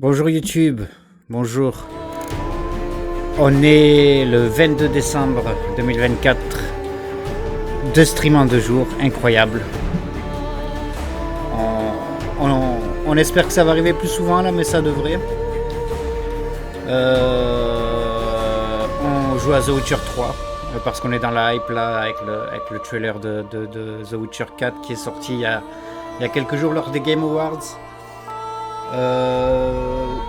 Bonjour YouTube, bonjour. On est le 22 décembre 2024. 2 streams en 2 jours, incroyable. On espère que ça va arriver plus souvent là, mais ça devrait. On joue à The Witcher 3 parce qu'on est dans la hype là avec le trailer de The Witcher 4 qui est sorti il y a quelques jours lors des Game Awards.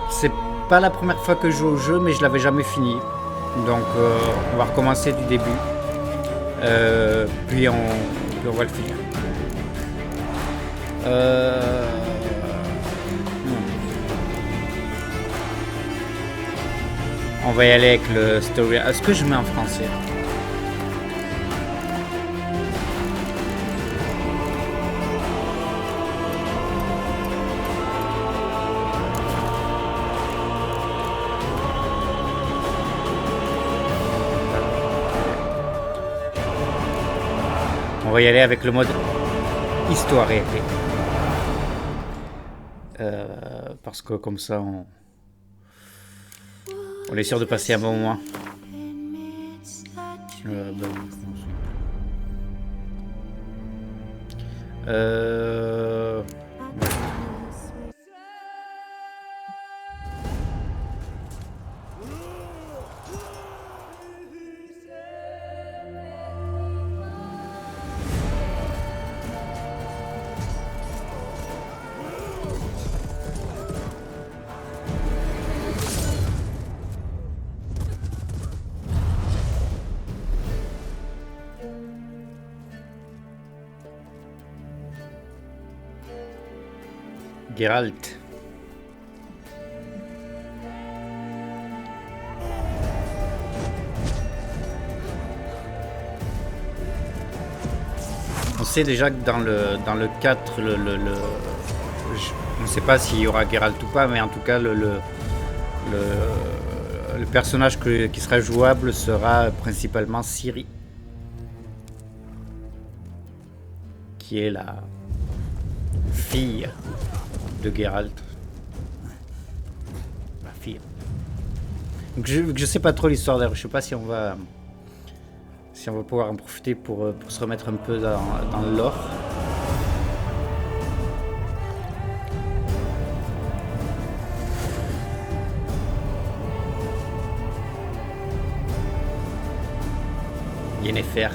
C'est pas la première fois que je joue au jeu, mais je l'avais jamais fini. Donc on va recommencer du début. Puis on va le finir. On va y aller avec le story. Est-ce que je mets en français? On va y aller avec le mode histoire et épée. Parce que comme ça on est sûr de passer un bon moment. Geralt. On sait déjà que dans le 4, on ne sait pas s'il y aura Geralt ou pas, mais en tout cas le personnage qui sera jouable sera principalement Ciri, qui est la fille de Geralt. La fille. Donc je sais pas trop l'histoire d'ailleurs, je sais pas si on va pouvoir en profiter pour se remettre un peu dans le lore. Yennefer.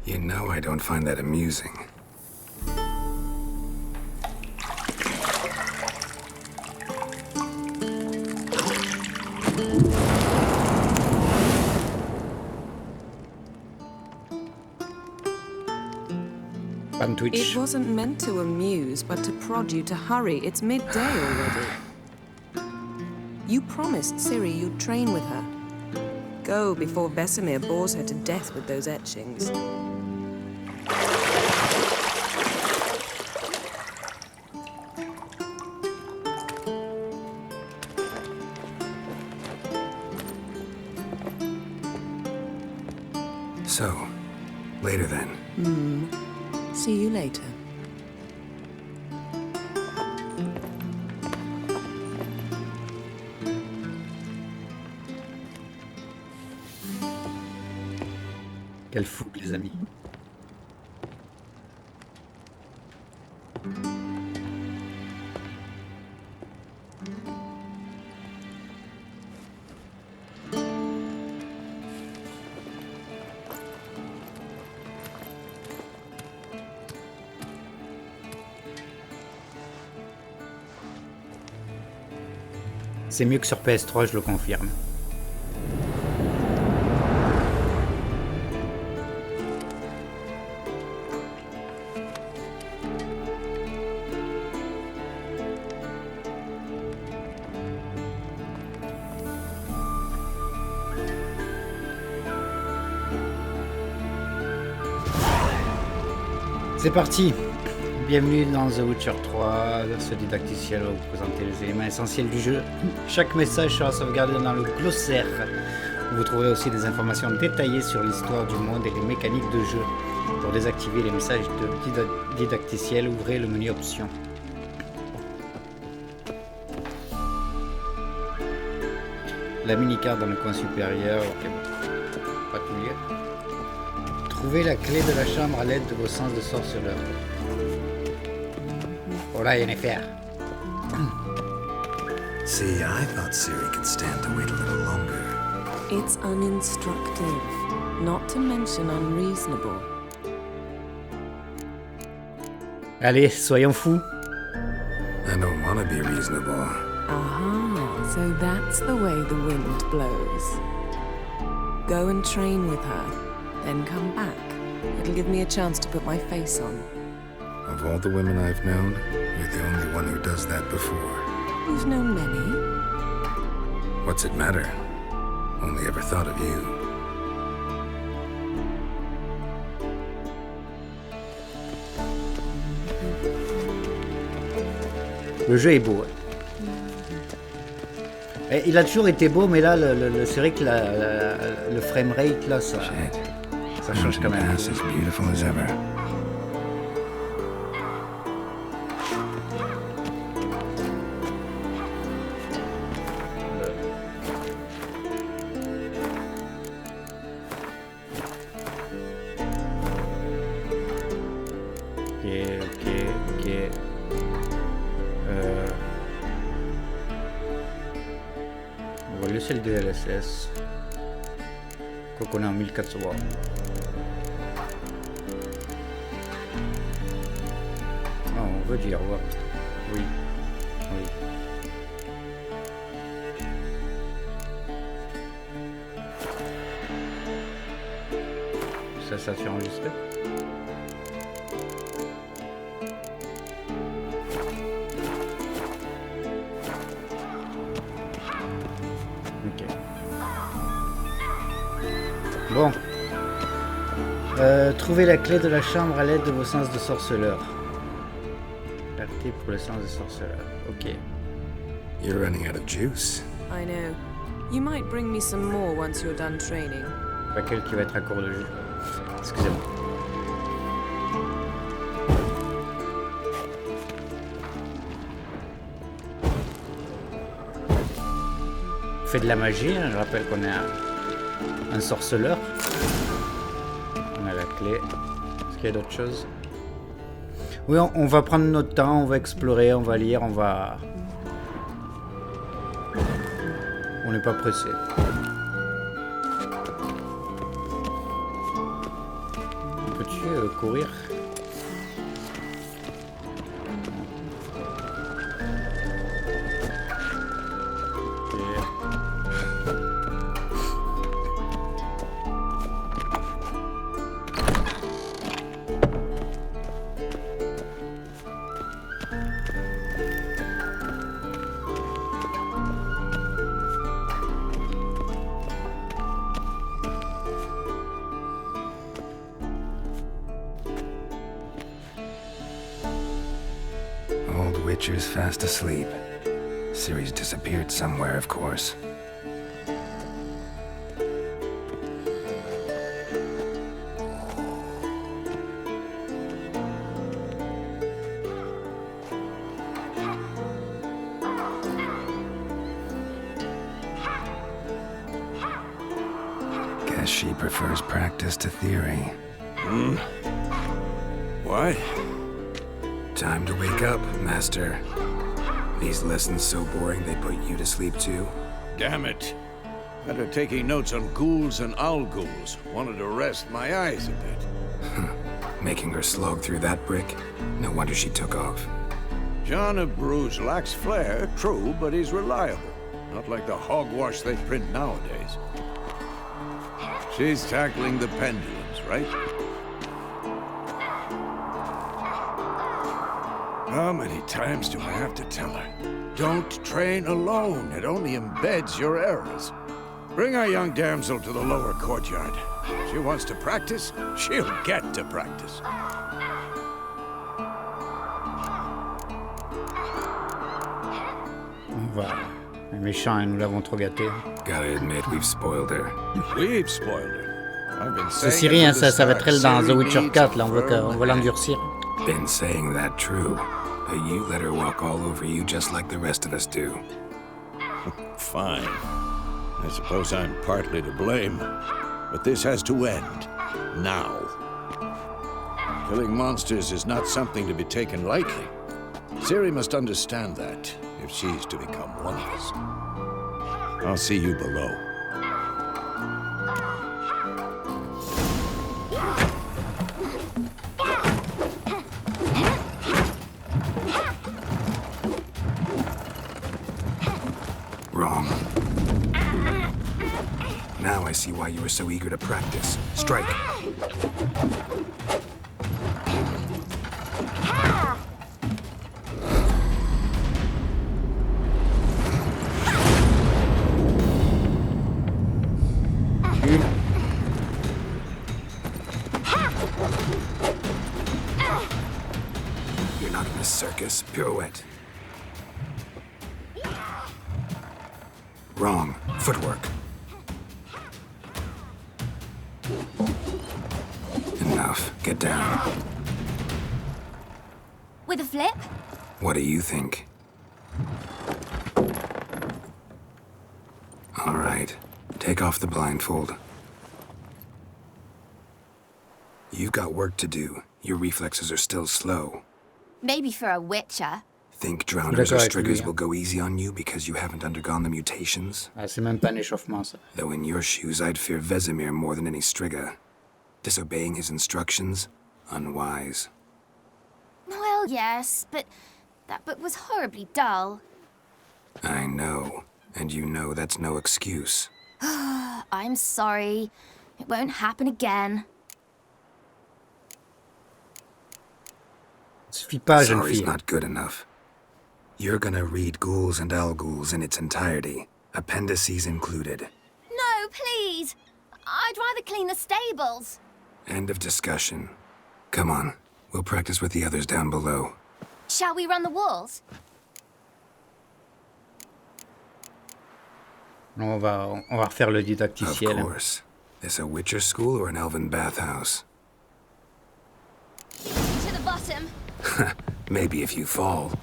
You know I don't find that amusing. Pan Twitch. It wasn't meant to amuse, but to prod you to hurry. It's midday already. You promised Ciri you'd train with her. Go before Vesemir bores her to death with those etchings. So, later then. See you later. Quelle fougue, les amis. C'est mieux que sur PS3, je le confirme. C'est parti. Bienvenue dans The Witcher 3, ce didacticiel va vous présenter les éléments essentiels du jeu. Chaque message sera sauvegardé dans le glossaire. Vous trouverez aussi des informations détaillées sur l'histoire du monde et les mécaniques de jeu. Pour désactiver les messages de didacticiel, ouvrez le menu options. La mini-carte dans le coin supérieur. Ok, pas tout lié. Trouvez la clé de la chambre à l'aide de vos sens de sorceleur. Oh là, il y a une affaire. See, I thought Ciri could stand to wait a little longer. It's uninstructive, not to mention unreasonable. Allez, soyons fous. I don't want to be reasonable. Aha, so that's the way the wind blows. Go and train with her, then come back. It'll give me a chance to put my face on. Of all the women I've known, you're the only one who does that before. You've known many. What's it matter? Only ever thought of you. Le jeu est beau. Et il a toujours été beau, mais là, c'est vrai que le framerate, là, ça change quand même. Pass as beautiful as ever. Ok. On va laisser le DLSS. Quoi qu'on est en 1400 watts. Ah, on veut dire watt. Oui. Ça fait enregistrer. Ok. Bon. Trouvez la clé de la chambre à l'aide de vos sens de sorceleur. Clarté pour le sens de sorceleur. Ok. You're running out of juice. I know. You might bring me some more once you're done training. Pas quel qui va être à court de jus. Excusez-moi. On fait de la magie, hein. Je rappelle qu'on est un sorceleur. On a la clé. Est-ce qu'il y a d'autres choses? Oui, on va prendre notre temps, on va explorer, on va lire, on n'est pas pressé. courir. Old Witcher's fast asleep. Ciri's disappeared somewhere, of course. Guess she prefers practice to theory. What? Time to wake up, Master. These lessons so boring they put you to sleep too? Damn it. Had her taking notes on ghouls and owl ghouls. Wanted to rest my eyes a bit. Making her slog through that brick? No wonder she took off. John of Bruges lacks flair, true, but he's reliable. Not like the hogwash they print nowadays. She's tackling the pendulums, right? How many times do I have to tell her? Don't train alone. It only embeds your errors. Bring our young damsel to the lower courtyard. If she wants to practice, she'll get to practice. On va... Le méchant, nous l'avons trop gâté. Gotta admit, we've spoiled her. We've spoiled her. I've been C'est saying Ciri, hein, it from the ça va être elle dans start. The Witcher Ciri 4, là, on needs va l'endurcir. Been saying that true, but you let her walk all over you just like the rest of us do. Fine. I suppose I'm partly to blame. But this has to end. Now. Killing monsters is not something to be taken lightly. Ciri must understand that, if she's to become one of us. I'll see you below. Wrong. Now I see why you were so eager to practice. Strike. You're not in a circus. Pirouette. Wrong. Footwork. Enough. Get down. With a flip? What do you think? All right. Take off the blindfold. You've got work to do. Your reflexes are still slow. Maybe for a witcher. Think drowners or D'accord avec lui, striggers hein. will go easy on you because you haven't undergone the mutations? Ah, c'est même pas un échauffement, ça. Though in your shoes, I'd fear Vesemir more than any Strigga. Disobeying his instructions? Unwise. Well, yes, but that book was horribly dull. I know. And you know that's no excuse. I'm sorry. It won't happen again. Suffit pas, jeune Sorry's fille. not good enough. You're gonna read Ghouls and Owlghouls in its entirety, appendices included. No, please! I'd rather clean the stables. End of discussion. Come on, we'll practice with the others down below. Shall we run the walls? On va refaire le Of didacticiel. course. This a Witcher school or an elven bathhouse? To the bottom. Maybe if you fall.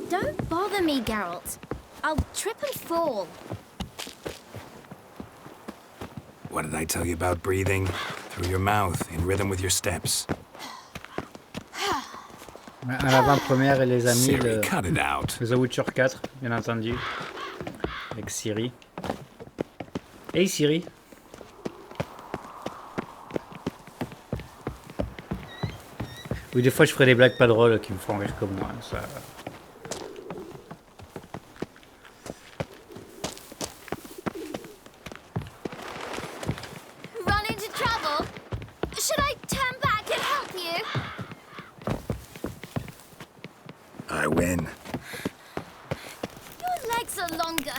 Don't bother me, Geralt. I'll trip and fall. What did I tell you about breathing? Through your mouth, in rhythm with your steps. À l'avant-première, les amis, Siri, cut it out. The Witcher 4, bien entendu. Avec Siri. Hey Siri. Oui, des fois je ferai des blagues pas drôles qui me font rire comme moi. Ça... Run into trouble? Should I turn back and help you? I win. Your legs are longer.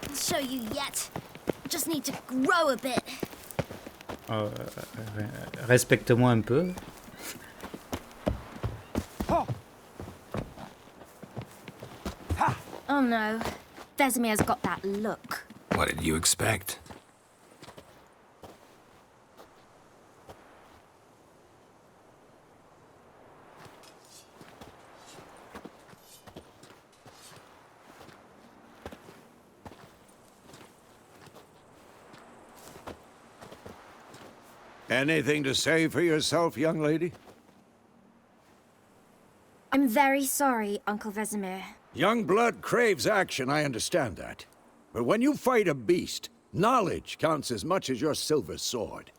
I'll show you yet. Just need to grow a bit. Respecte-moi un peu. Oh no. Vesemir's got that look. What did you expect? Anything to say for yourself, young lady? I'm very sorry, Uncle Vesemir. Young blood craves action, I understand that. But when you fight a beast, knowledge counts as much as your silver sword.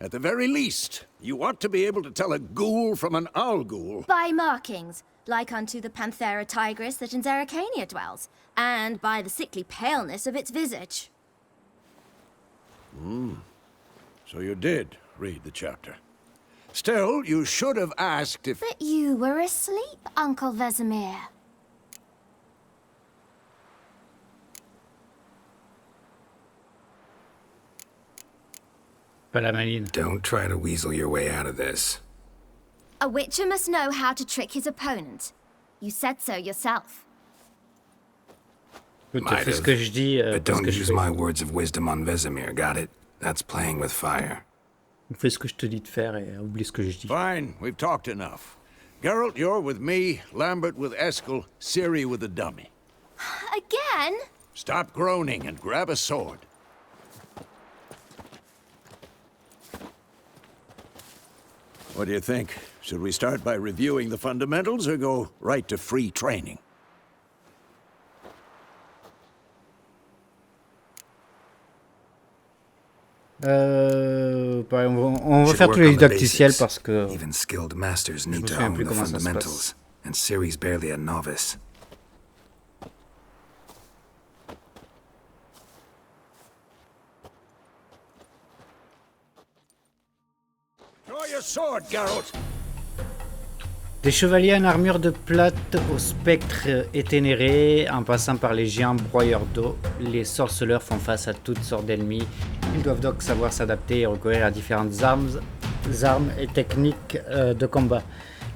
At the very least, you ought to be able to tell a ghoul from an owl ghoul. By markings, like unto the Panthera tigris that in Zeracania dwells, and by the sickly paleness of its visage. So you did read the chapter. Still, you should have asked if... But you were asleep, Uncle Vesemir. Pas la maline. Don't try to weasel your way out of this. A witcher must know how to trick his opponent. You said so yourself. Écoute, Might fais ce have, que je dis, But parce don't que je use fais. my words of wisdom on Vesemir, got it? That's playing with fire. Fais ce que je te dis de faire et oublie ce que je dis. Fine, we've talked enough. Geralt, you're with me, Lambert with Eskel, Ciri with the dummy. Again? Stop groaning and grab a sword. What do you think? Should we start by reviewing the fundamentals or go right to free training? On va Should faire work tous les on the didacticiels basics. parce que Even skilled masters need me to souviens own plus the comment ça se fundamentals. And Ciri's barely a novice. Draw your sword, Geralt! des chevaliers en armure de plate au spectre éténéré, en passant par les géants broyeurs d'eau, les sorceleurs font face à toutes sortes d'ennemis. Ils doivent donc savoir s'adapter et recourir à différentes armes et techniques de combat.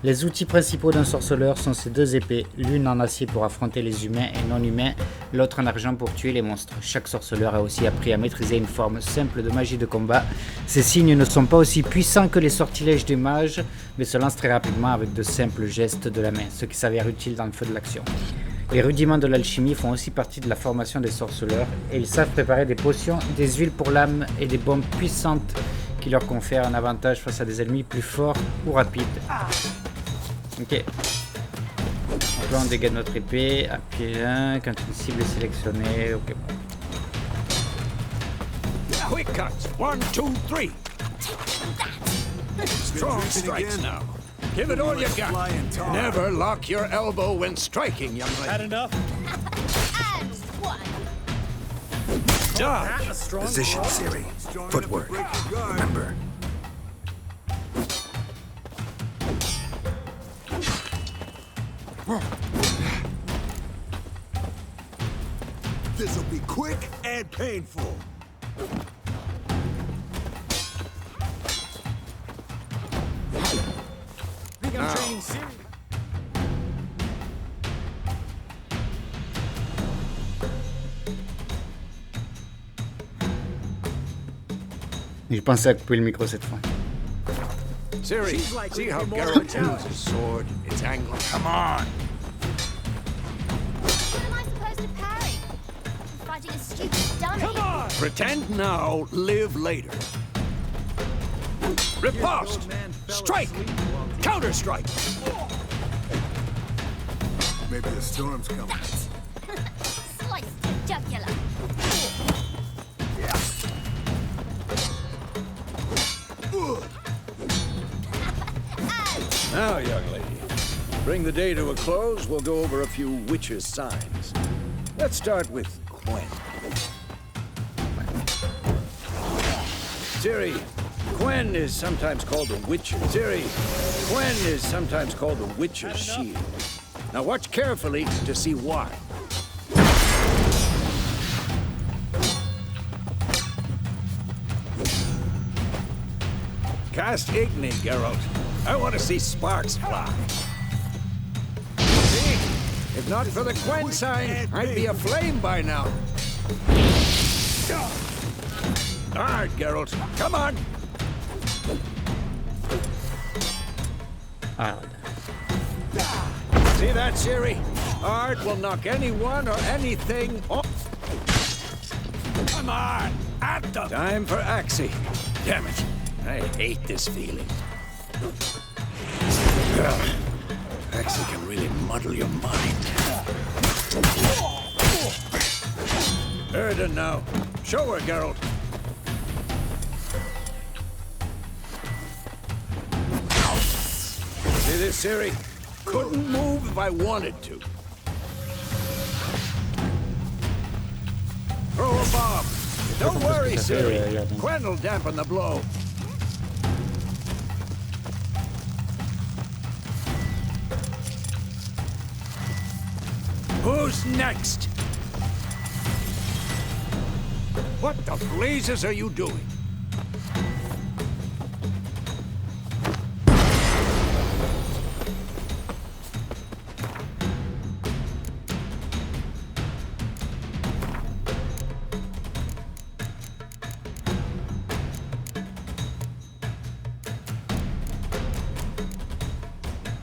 Les outils principaux d'un sorceleur sont ces deux épées, l'une en acier pour affronter les humains et non-humains, l'autre en argent pour tuer les monstres. Chaque sorceleur a aussi appris à maîtriser une forme simple de magie de combat. Ces signes ne sont pas aussi puissants que les sortilèges des mages, mais se lancent très rapidement avec de simples gestes de la main, ce qui s'avère utile dans le feu de l'action. Les rudiments de l'alchimie font aussi partie de la formation des sorceleurs, et ils savent préparer des potions, des huiles pour l'âme et des bombes puissantes qui leur confèrent un avantage face à des ennemis plus forts ou rapides. Ok. Donc là on dégaine notre épée, appuyez 1, quand une cible est sélectionnée, ok. Quick cuts! 1, 2, 3! Strong strikes now. Give it all you got. Never lock your elbow when striking, young lady. enough? And one. Dodge! Position, Ciri. Footwork. Remember. This'll be quick and painful. Think I'm training Siri? J'ai pensé à couper le micro cette fois. Ciri, She's like see how more Geralt intelligent. uses his sword? It's angled. Come on! What am I supposed to parry? I'm fighting a stupid dummy. Come on! Pretend now, live later. Riposte! Strike! Counter-strike! Maybe a storm's coming. Slice the jugular. Now, young lady, bring the day to a close, we'll go over a few witches' signs. Let's start with Quen. Ciri, Quen is sometimes called the witch's... Ciri, Quen is sometimes called the witch's shield. Now watch carefully to see why. Cast Igni, Geralt. I want to see sparks fly. See? If not for the Quen sign, I'd be aflame by now. All right, Geralt. Come on. Hard. See that, Ciri? Art will knock anyone or anything off. Come on! At them! Time for Axii. Damn it. I hate this feeling. Axii can really muddle your mind. Erden now. Show her, Geralt. See this, Ciri? Couldn't move if I wanted to. Throw a bomb. Don't worry, Ciri. Quen will dampen the blow. Who's next? What the blazes are you doing?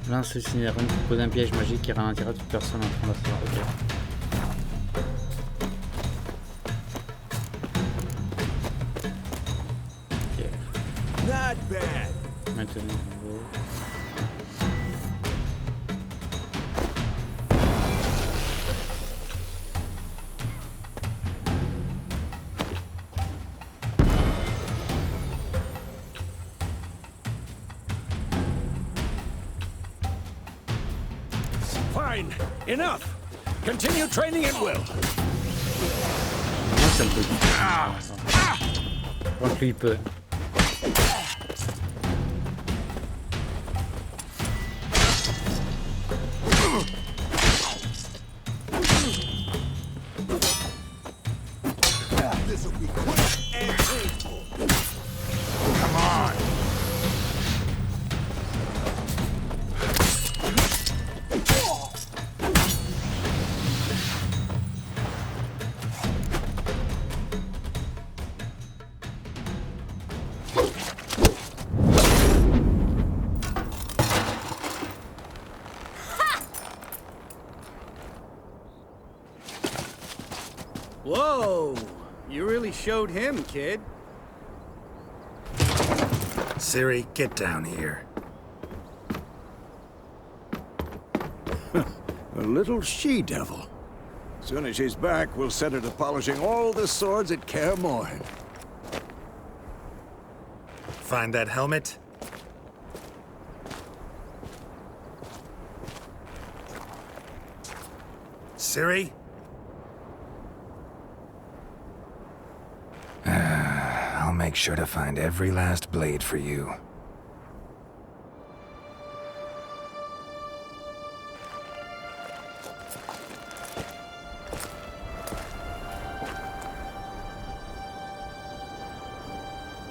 Lance le Cinerone qui pose un piège magique qui ralentira toute personne en train d'asseoir. Ok. Not bad. Maintenant, Fine. Enough. Continue training at will. moi ça me peut. Je crois que lui il peut. This'll be quick and painful. Come on. Whoa! You really showed him, kid. Ciri, get down here. A little she-devil. Soon as she's back, we'll set her to polishing all the swords at Kaer Morhen. Find that helmet? Ciri? I'll make sure to find every last blade for you.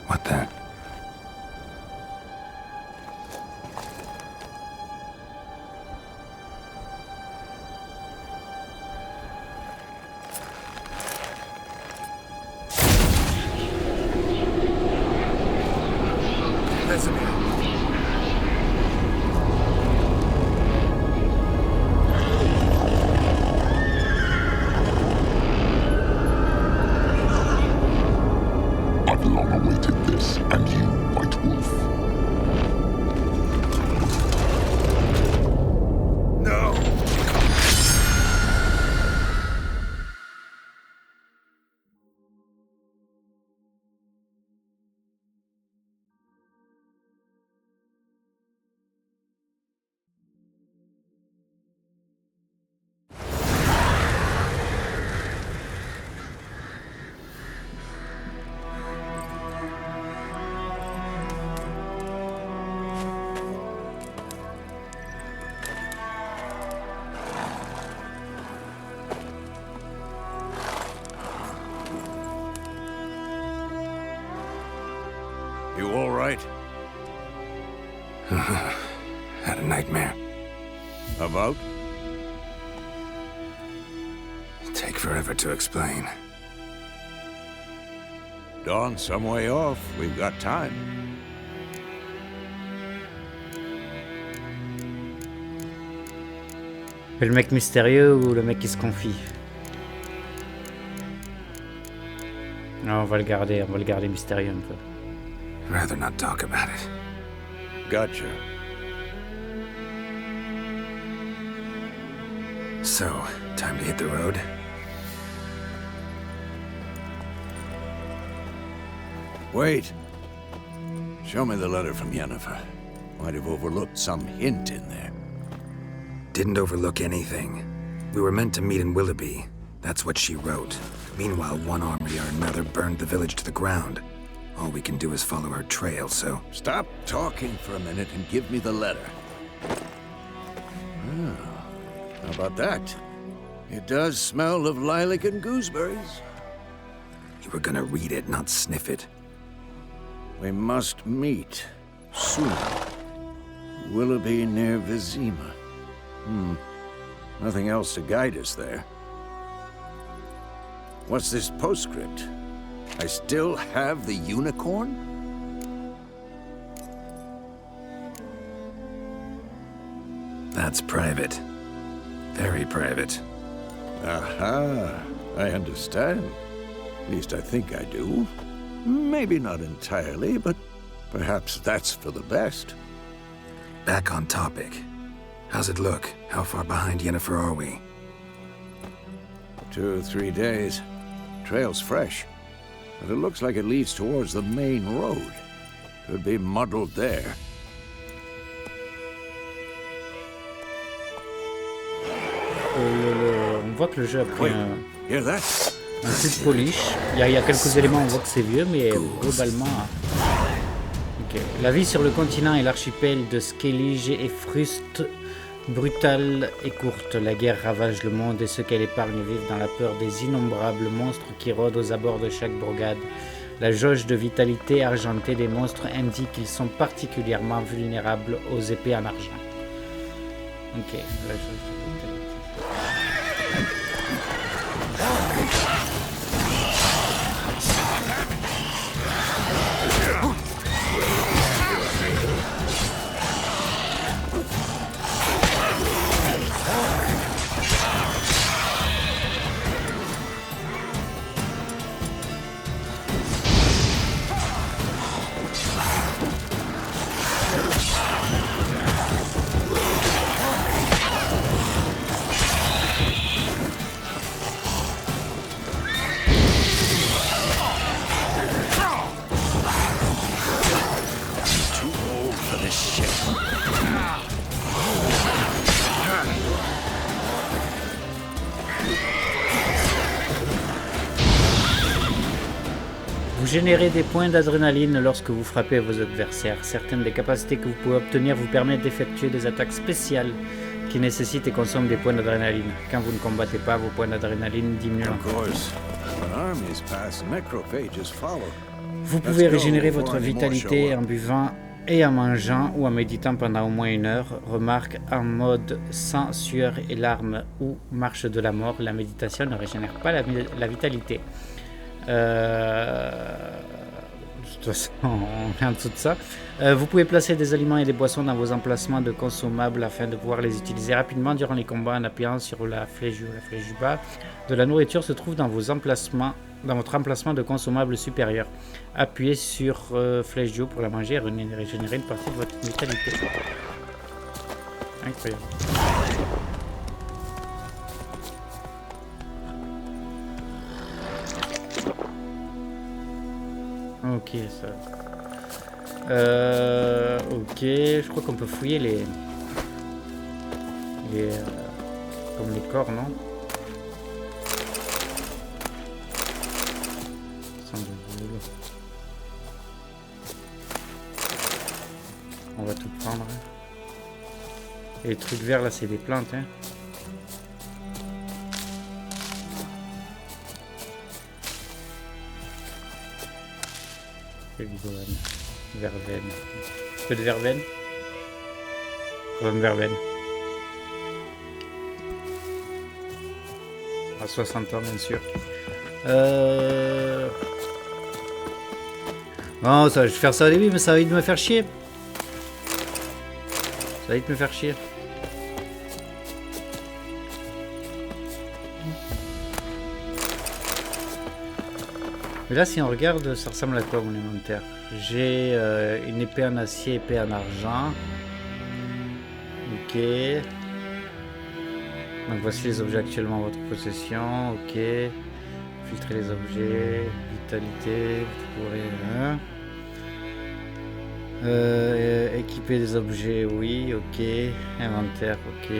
What the? right? Had a nightmare. About? Take forever to explain. Dawn's some way off. We've got time. Le mec mystérieux ou le mec qui se confie? Non, on va le garder mystérieux un peu. Rather not talk about it. Gotcha. So, time to hit the road? Wait. Show me the letter from Yennefer. Might have overlooked some hint in there. Didn't overlook anything. We were meant to meet in Willoughby. That's what she wrote. Meanwhile, one army or another burned the village to the ground. All we can do is follow her trail, so... Stop talking for a minute and give me the letter. How about that? It does smell of lilac and gooseberries. You were gonna read it, not sniff it. We must meet soon. Willoughby near Vizima. Nothing else to guide us there. What's this postscript? I still have the unicorn? That's private. Very private. Aha, I understand. At least I think I do. Maybe not entirely, but perhaps that's for the best. Back on topic. How's it look? How far behind Yennefer are we? 2 or 3 days. Trail's fresh, but it looks like it leads towards the main road. Could be muddled there. On voit que le jeu a pris Wait, un hear that? peu de polish. Il y a quelques éléments, on voit que c'est vieux, mais globalement... Okay. La vie sur le continent et l'archipel de Skellige est fruste, brutale et courte. La guerre ravage le monde et ceux qu'elle épargne vivent dans la peur des innombrables monstres qui rôdent aux abords de chaque bourgade. La jauge de vitalité argentée des monstres indique qu'ils sont particulièrement vulnérables aux épées en argent. Ok, la jauge de vitalité. Vous générez des points d'adrénaline lorsque vous frappez vos adversaires. Certaines des capacités que vous pouvez obtenir vous permettent d'effectuer des attaques spéciales qui nécessitent et consomment des points d'adrénaline. Quand vous ne combattez pas, vos points d'adrénaline diminuent. Vous pouvez régénérer votre vitalité en buvant et en mangeant ou en méditant pendant au moins 1 heure. Remarque, en mode sang, sueur et larmes ou marche de la mort, la méditation ne régénère pas la vitalité. De toute façon, on est en dessous de ça. Vous pouvez placer des aliments et des boissons dans vos emplacements de consommables afin de pouvoir les utiliser rapidement durant les combats en appuyant sur la flèche ou la flèche du bas. De la nourriture se trouve dans vos emplacements, dans votre emplacement de consommables supérieur. Appuyez sur flèche du haut pour la manger et régénérer une partie de votre vitalité. Incroyable. Ok, ça. Ok, je crois qu'on peut fouiller les comme les corps, non? On va tout prendre. Et les trucs verts là, c'est des plantes, hein. Quelle vidéo, Verveine. Un peu de verveine. Une verveine. À 60 ans, bien sûr. Non, ça, je vais faire ça au début, mais ça va vite me faire chier. Ça va vite me faire chier. Mais là, si on regarde, ça ressemble à quoi mon inventaire? J'ai une épée en acier, épée en argent. Ok. Donc voici les objets actuellement en votre possession. Ok. Filtrer les objets. Vitalité. Vous trouverez. Équiper des objets, oui. Ok. Inventaire. Ok.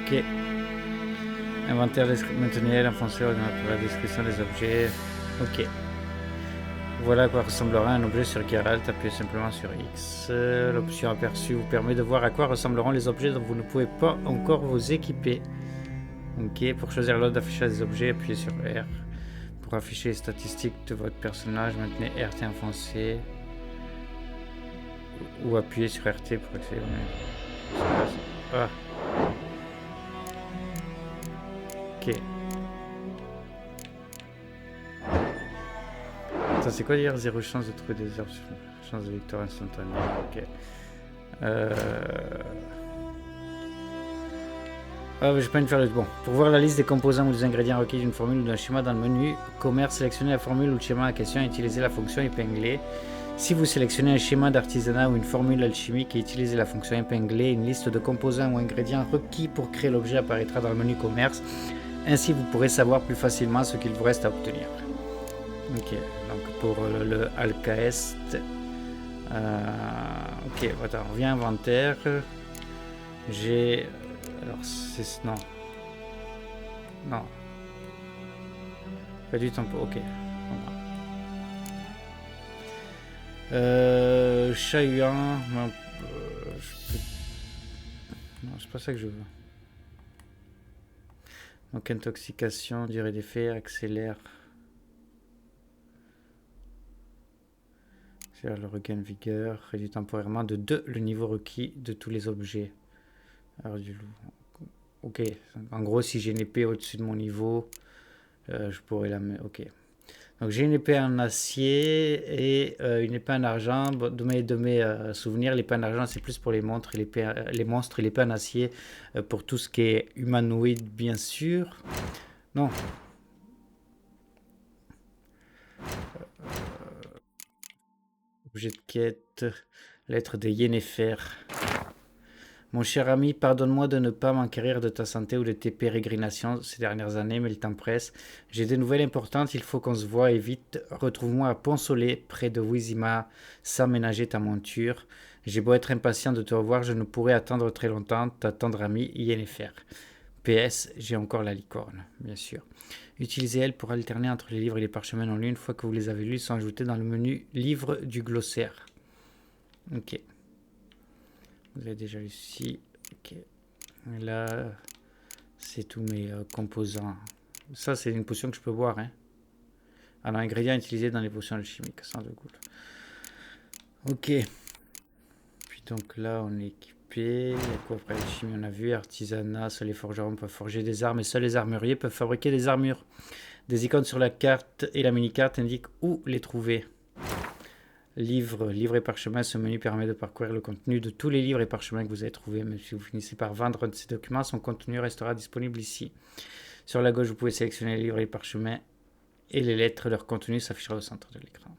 Ok. Inventaire, maintenir l'enfoncé pour la description des objets. Ok. Voilà à quoi ressemblera un objet sur Geralt. Appuyez simplement sur X. L'option aperçue vous permet de voir à quoi ressembleront les objets dont vous ne pouvez pas encore vous équiper. Ok. Pour choisir l'ordre d'affichage des objets, appuyez sur R. Pour afficher les statistiques de votre personnage, maintenez RT enfoncé. Ou appuyez sur RT pour accéder au menu. Ah. Ok. Ça c'est quoi dire 0 chance de trouver des herbes, chance de victoire instantanée. Ok. Ah, j'ai pas envie de faire le bon. Pour voir la liste des composants ou des ingrédients requis d'une formule ou d'un schéma dans le menu commerce, sélectionnez la formule ou le schéma en question et utilisez la fonction épinglée. Si vous sélectionnez un schéma d'artisanat ou une formule alchimique et utilisez la fonction épinglée, une liste de composants ou ingrédients requis pour créer l'objet apparaîtra dans le menu commerce. Ainsi, vous pourrez savoir plus facilement ce qu'il vous reste à obtenir. Ok, donc pour le Alcaest. Ok, attends, on revient à inventaire. J'ai. Alors, c'est. Non. Non. Réduit tempo, ok. Chahuant. Non, c'est pas ça que je veux. Donc, intoxication, durée d'effet, accélère. C'est le regain de vigueur, réduit temporairement de 2 le niveau requis de tous les objets. Alors du loup. Ok, en gros si j'ai une épée au-dessus de mon niveau, je pourrais la mettre. Ok. Donc j'ai une épée en acier et une épée en argent. De mes souvenirs, l'épée en argent c'est plus pour les monstres et l'épée en acier pour tout ce qui est humanoïde bien sûr. Non. Objet de quête, lettre de Yennefer. Mon cher ami, pardonne-moi de ne pas m'enquérir de ta santé ou de tes pérégrinations ces dernières années, mais le temps presse. J'ai des nouvelles importantes, il faut qu'on se voie et vite. Retrouve-moi à Pont-Soleil, près de Wizima, sans ménager ta monture. J'ai beau être impatient de te revoir, je ne pourrai attendre très longtemps. Ta tendre amie Yennefer. PS, j'ai encore la licorne, bien sûr. Utilisez-elle pour alterner entre les livres et les parchemins en ligne. Une fois que vous les avez lus, ils sont ajoutés dans le menu livre du glossaire. Ok. Vous avez déjà lu ici. Ok. Et là, c'est tous mes composants. Ça, c'est une potion que je peux boire. Hein. Alors, ingrédients utilisés dans les potions alchimiques. Sans de goût. Ok. Puis donc là, on est équipé. Coffre alchimie, on a vu. Artisanat. Seuls les forgerons peuvent forger des armes et seuls les armuriers peuvent fabriquer des armures. Des icônes sur la carte et la mini-carte indiquent où les trouver. Livre et parchemin, ce menu permet de parcourir le contenu de tous les livres et parchemins que vous avez trouvés. Même si vous finissez par vendre un de ces documents, son contenu restera disponible ici. Sur la gauche, vous pouvez sélectionner les livres et les parchemins et les lettres. Leur contenu s'affichera au centre de l'écran.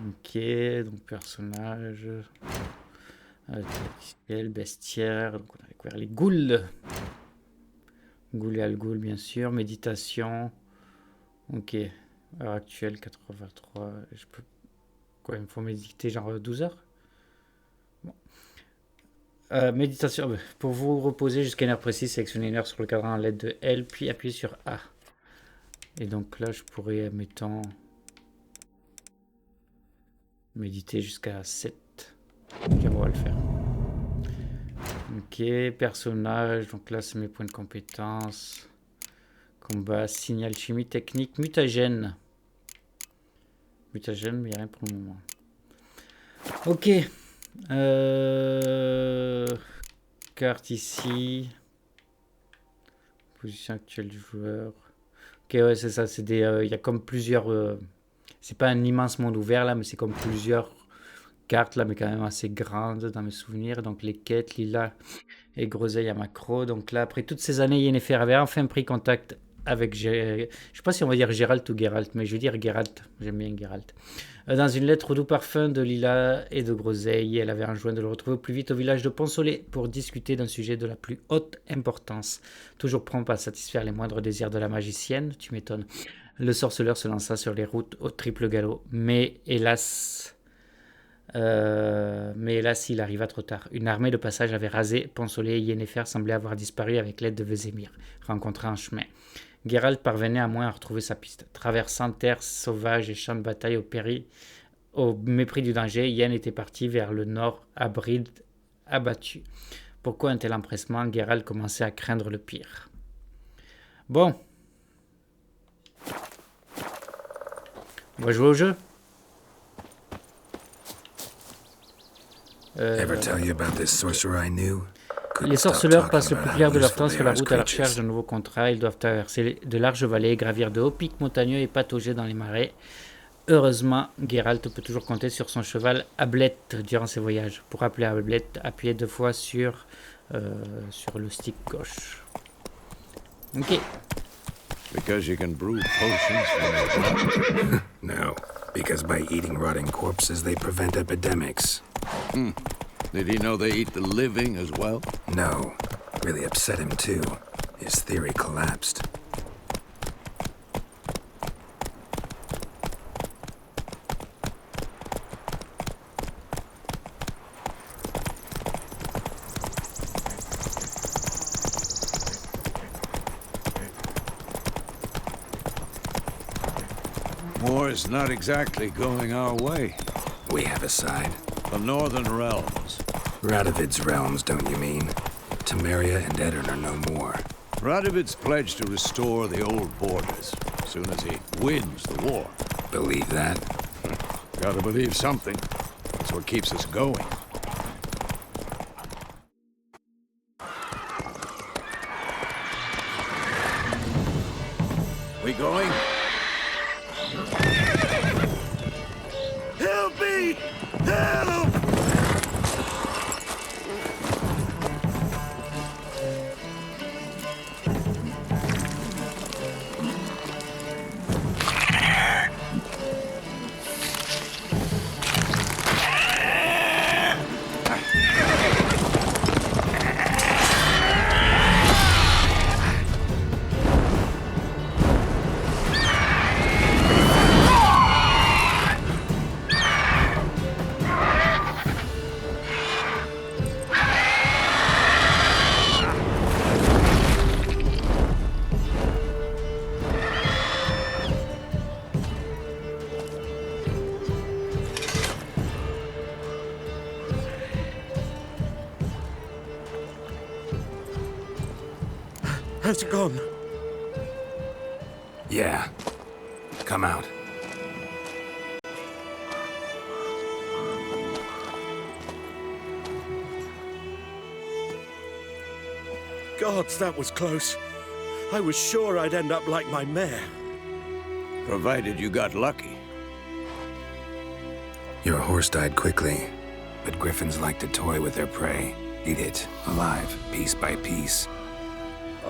Ok, donc personnage. Bestiaire. Donc on a découvert les ghouls. Ghoul et Al-Ghoul, bien sûr. Méditation. Ok. Heure actuelle, 83. Je peux. Quoi, il me faut méditer genre 12 heures. Bon. Méditation. Pour vous reposer jusqu'à une heure précise, sélectionnez une heure sur le cadran à l'aide de L, puis appuyez sur A. Et donc là, je pourrais, mettons, méditer jusqu'à 7. Ok, on va le faire. Ok, personnage. Donc là, c'est mes points de compétence. Combat, signal, chimie, technique, mutagène. Mutagen, mais rien pour le moment. Ok. Carte ici. Position actuelle du joueur. Ok, ouais, c'est ça. C'est des. Il y a comme plusieurs. C'est pas un immense monde ouvert là, mais c'est comme plusieurs cartes là, mais quand même assez grandes dans mes souvenirs. Donc les quêtes, Lila et Groseille à Macro. Donc là, après toutes ces années, Yennefer avait enfin pris contact avec. Je sais pas si on va dire Géralt ou Geralt, mais je veux dire Geralt. J'aime bien Geralt. Dans une lettre au doux parfum de Lila et de Groseille, elle avait enjoint de le retrouver au plus vite au village de Pont-Soleil pour discuter d'un sujet de la plus haute importance. Toujours prompt à satisfaire les moindres désirs de la magicienne, tu m'étonnes. Le sorceleur se lança sur les routes au triple galop, mais hélas, il arriva trop tard. Une armée de passage avait rasé Pont-Soleil et Yennefer semblait avoir disparu avec l'aide de Vesemir, rencontré en chemin. Geralt parvenait à moins à retrouver sa piste. Traversant terres sauvages et champs de bataille au mépris du danger, Yen était parti vers le nord, Bride, abattu. Pourquoi un tel empressement? Geralt commençait à craindre le pire. Bon. On va jouer au jeu. Ever tell you about this sorcerer I knew? Les sorceleurs passent le plus clair de leur temps sur la route à la recherche de nouveaux contrats. Ils doivent traverser de larges vallées, gravir de hauts pics montagneux et patauger dans les marais. Heureusement, Geralt peut toujours compter sur son cheval Ablette durant ses voyages. Pour appeler Ablette, appuyez 2 fois sur le stick gauche. Ok. Because you can brew potions from their blood. No, because by eating rotting corpses, they prevent epidemics. Did he know they eat the living as well? No, really upset him too. His theory collapsed. War's not exactly going our way. We have a side. The Northern Realms. Radovid's realms, don't you mean? Temeria and Edirn are no more. Radovid's pledged to restore the old borders as soon as he wins the war. Believe that? Gotta believe something. That's what keeps us going. We going? Help me! Help! How's it gone? Yeah. Come out. Gods, that was close. I was sure I'd end up like my mare. Provided you got lucky. Your horse died quickly, but griffins like to toy with their prey. Eat it, alive, piece by piece.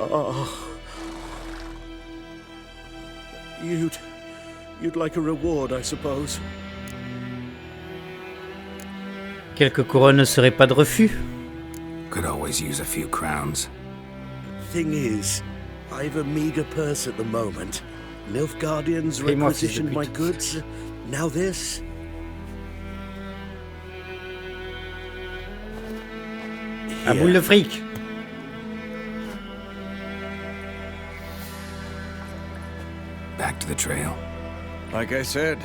Oh. You'd like a reward, I suppose. Quelques couronnes ne seraient pas de refus. Could always use a few crowns. Thing is, I've a meager purse at the moment. Nilfgaardians requisitioned my goods. Now this. À boule de fric. Back to the trail. Like I said,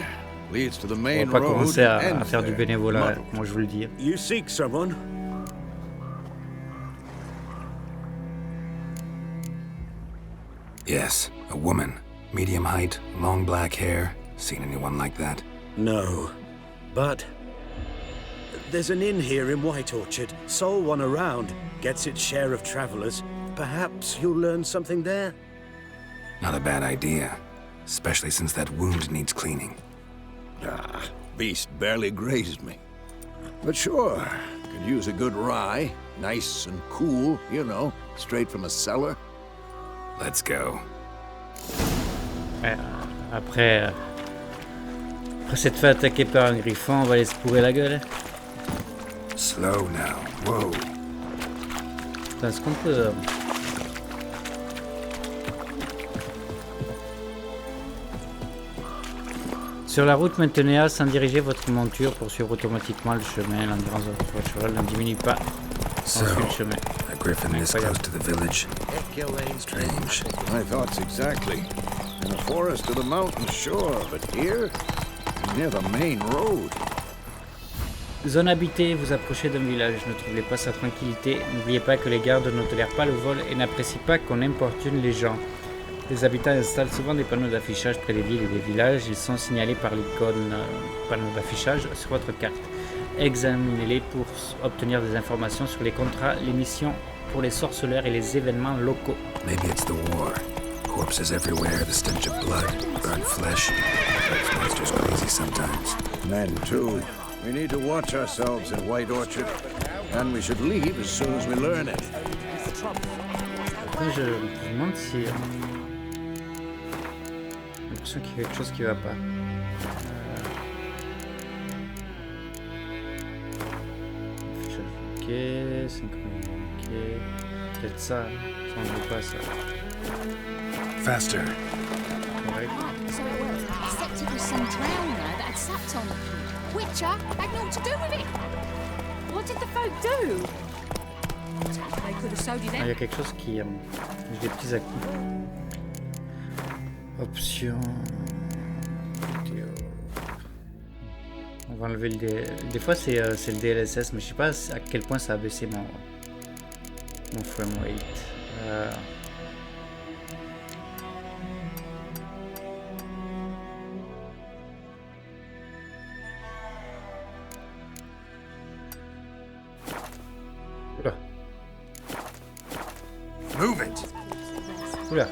leads to the On main va pas road. commencer à and faire du there. bénévolat, Muddled. moi je vous le dis. You seek someone? Yes, a woman. Medium height, long black hair. Seen anyone like that? No, but there's an inn here in White Orchard. Sole one around, gets its share of travelers. Perhaps you'll learn something there? Not a bad idea. Especially since that wound needs cleaning. Ah, beast barely grazed me. But sure, could use a good rye. Nice and cool, you know, straight from a cellar. Let's go. Après s'être fait attaquer par un griffon, on va aller se pourrir la gueule. Slow now. Whoa. Putain, est-ce qu'on peut... Sur la route, maintenez à sans diriger votre monture pour suivre automatiquement le chemin. L'endurance de votre cheval ne diminue pas. So, Le chemin. a griffin this close to the village. Strange. My thoughts exactly. In the forest of the mountains, sure, but here, near the main road. Zone habitée, vous approchez d'un village, ne troublez pas sa tranquillité. N'oubliez pas que les gardes ne tolèrent pas le vol et n'apprécient pas qu'on importune les gens. Les habitants installent souvent des panneaux d'affichage près des villes et des villages. Ils sont signalés par l'icône panneau d'affichage sur votre carte. Examinez-les pour obtenir des informations sur les contrats, les missions pour les sorceleurs et les événements locaux. Maybe it's the war. Corpses everywhere, the stench of blood, burnt flesh. Makes monsters crazy sometimes. Men, too. We need to watch ourselves in White Orchard, and we should leave as soon as we learn it. Après, je me demande si... J'ai l'impression qu'il y a quelque chose qui va pas. Ok, 5 millions, ok. Peut-être ça. Ça, on ne veut pas ça. Faster. Correct. So it works. Except it was some drown there that had sapped on it. Witcher had naught to do with it. What did the folk do? They could have sewed it Il y a in. quelque chose qui... J'ai des petits à-coups. Option... On va enlever le D... Des fois c'est le DLSS, mais je sais pas à quel point ça a baissé mon frame rate. Oula. Move it! Oula.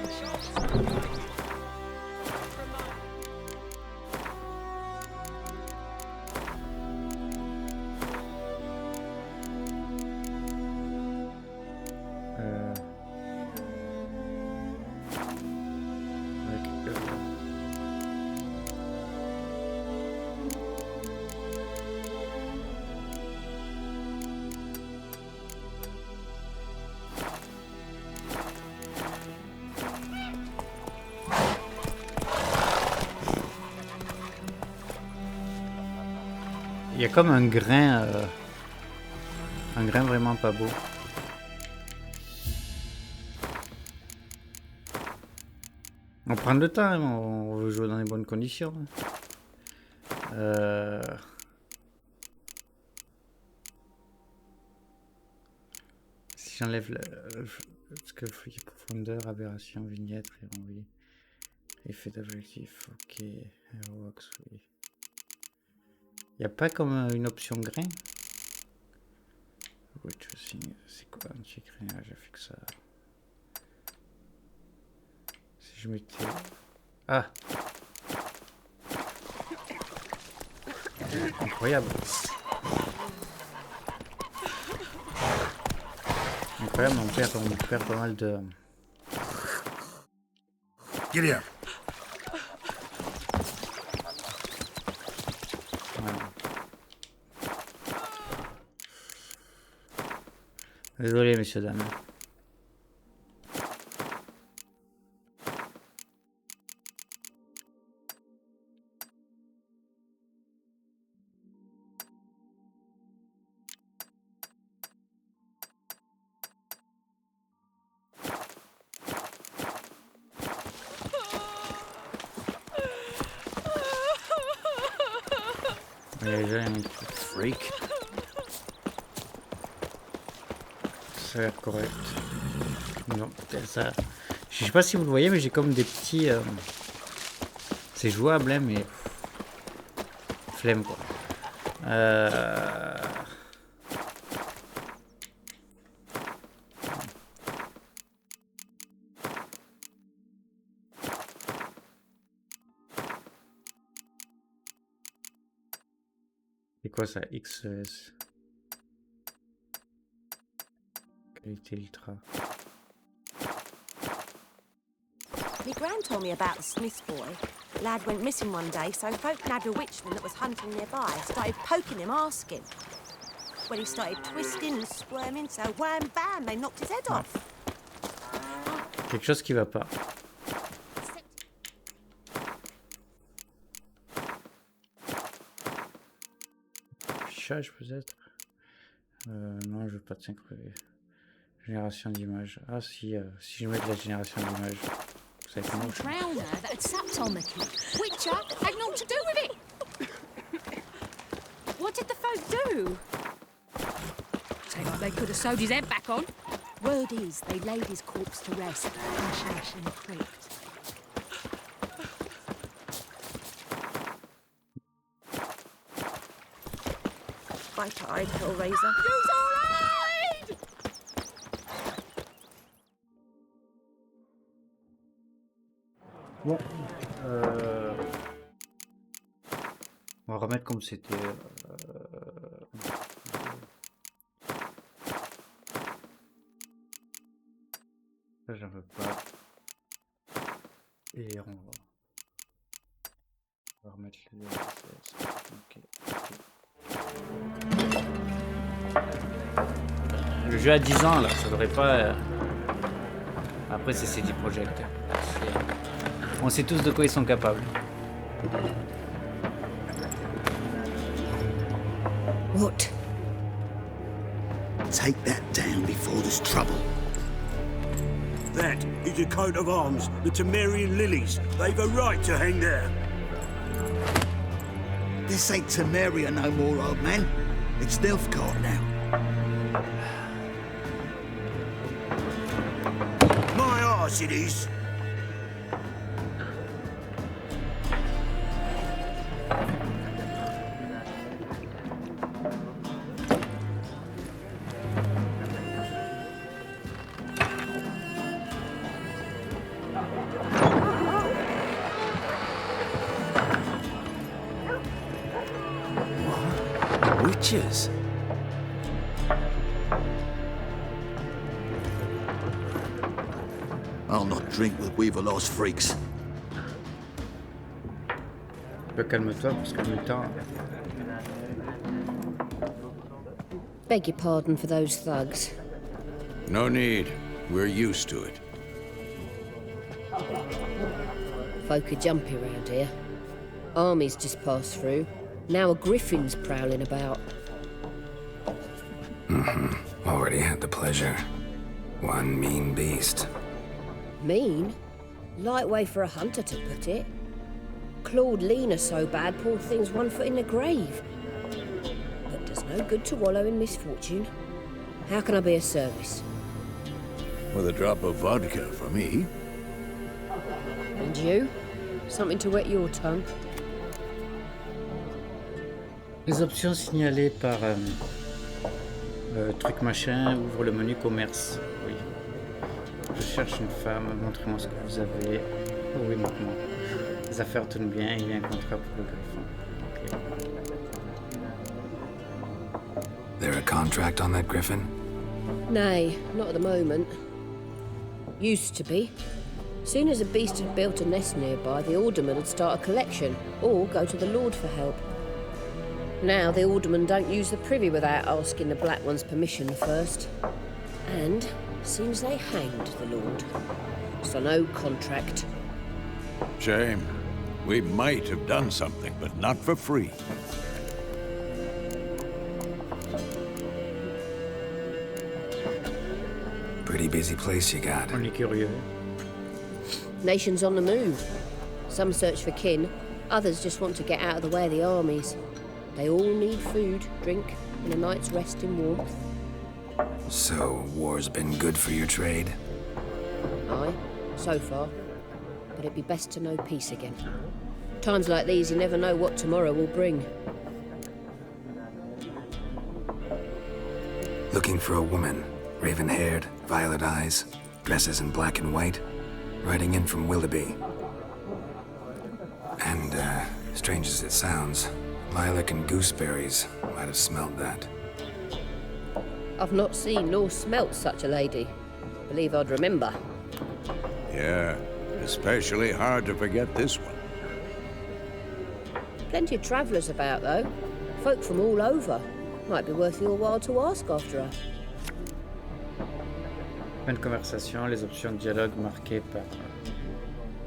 Il y a comme un grain vraiment pas beau. On prend le temps, hein, on veut jouer dans les bonnes conditions. Si j'enlève ce que fouille profondeur, aberration, vignette, oui. Effet d'objectif, ok. Airwalks, oui. Il n'y a pas comme une option grain? C'est quoi anti-grain? J'ai fait que ça. Si je mettais... Ah! Incroyable! Incroyable, on perd pas mal de... Get here! Désolé, messieurs, dames. Freak. Ça a l'air correct. Non, ça... Je sais pas si vous le voyez, mais j'ai comme des petits... C'est jouable, hein, mais... flemme quoi. C'est quoi ça? XES. Qualité ultra. My gran told me about the Smith's boy. Lad went missing one day, so folk nabbed a witchman that was hunting nearby. Started poking him, asking. Well, he started twisting and squirming, so wham bam, they knocked his head off. Quelque chose qui va pas. Affichage peut-être. Non, je veux pas de synchronisation. Génération d'images. Ah si, si je mets de la génération d'images. Ça va être moche. Drowner that had sapped on the kid. Witcher had naught to do with it. What did the folk do? They could have sewed his head back on. Word is, they laid his corpse to rest. Hush hush in the crypt. By tide, Hellraiser. Use all aid! Bon, on va remettre comme c'était. Ça, j'en veux pas. Et on va remettre les DLCS. Ok. Le jeu a 10 ans là, ça devrait pas. Après, c'est CD Projekt. On sait tous de quoi ils sont capables. What? Take that down before there's trouble. That is a coat of arms, the Temerian lilies. They've a right to hang there. This ain't Temeria no more, old man. It's Nilfgaard now. My arse it is. Witches? I'll not drink with Weaverlaw's freaks. Calme-toi parce qu'en même temps. Beg your pardon for those thugs. No need. We're used to it. Folk are jumpy around here. Armies just passed through. Now a griffin's prowling about. Already had the pleasure. One mean beast. Mean? Light way for a hunter to put it. Clawed Lena so bad, poor thing's 1 foot in the grave. But does no good to wallow in misfortune. How can I be of service? With a drop of vodka for me. And you? Something to wet your tongue? Les options signalées par truc machin, ouvre le menu commerce. Oui. Je cherche une femme, montrez-moi ce que vous avez. Oh oui, maintenant. Les affaires tournent bien, il y a un contrat pour le griffon. Okay. There a contract on that griffin? Nay, not at the moment. Used to be. Soon as a beast had built a nest nearby, the alderman would start a collection, or go to the Lord for help. Now the aldermen don't use the privy without asking the Black One's permission first. And seems they hanged the Lord. So no contract. Shame. We might have done something, but not for free. Pretty busy place you got. On est curieux. Nations on the move. Some search for kin, others just want to get out of the way of the armies. They all need food, drink, and a night's rest in warmth. So, war's been good for your trade? Aye, so far. But it'd be best to know peace again. Times like these, you never know what tomorrow will bring. Looking for a woman, raven-haired, violet eyes, dresses in black and white, riding in from Willoughby. And, strange as it sounds, lilac and gooseberries might have smelled that. I've not seen nor smelt such a lady. Believe I'd remember. Yeah, especially hard to forget this one. Plenty of travellers about, though. Folk from all over. Might be worth your while to ask after her. Fin de conversation, les options de dialogue marquées par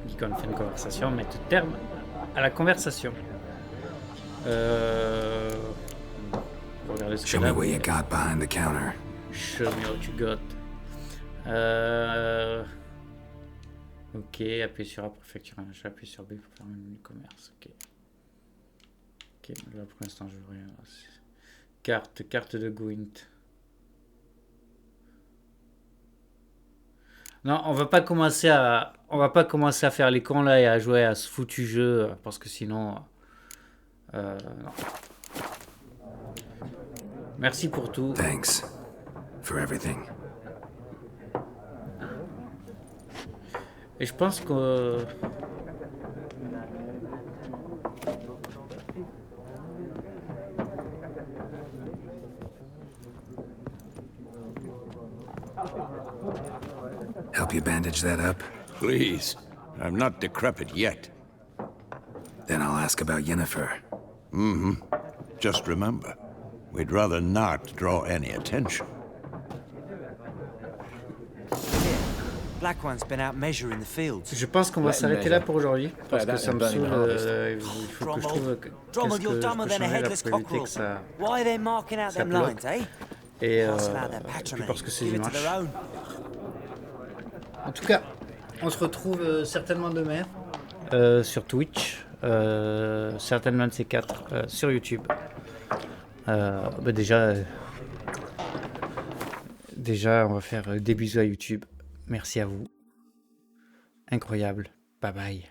l'icône fin de conversation mettent terme à la conversation. Regardez ce Show me what you got behind the counter. Show me what you got. Ok, appuyez sur A pour effectuer un achat, appuyez sur B pour faire un menu commerce. Ok. Ok, là pour l'instant je veux rien. Carte de Gwent. Non, on va pas commencer à faire les cons là et à jouer à ce foutu jeu parce que sinon non. Merci pour tout. Thanks for everything. Et je pense que Help you bandage that up? Please. I'm not decrepit yet. Then I'll ask about Yennefer. Mm-hmm. Just remember, we'd rather not draw any attention. Black One's been out measuring the fields. Je pense qu'on va s'arrêter là pour aujourd'hui parce que ça me saoule. Il faut que je trouve qu'est-ce que je peux changer là pour éviter que ça. Why they're marking out them lines, eh? Et puis parce que c'est dimanche. En tout cas, on se retrouve certainement demain sur Twitch, certainement de ces quatre sur YouTube. Déjà, on va faire des bisous à YouTube. Merci à vous. Incroyable. Bye bye.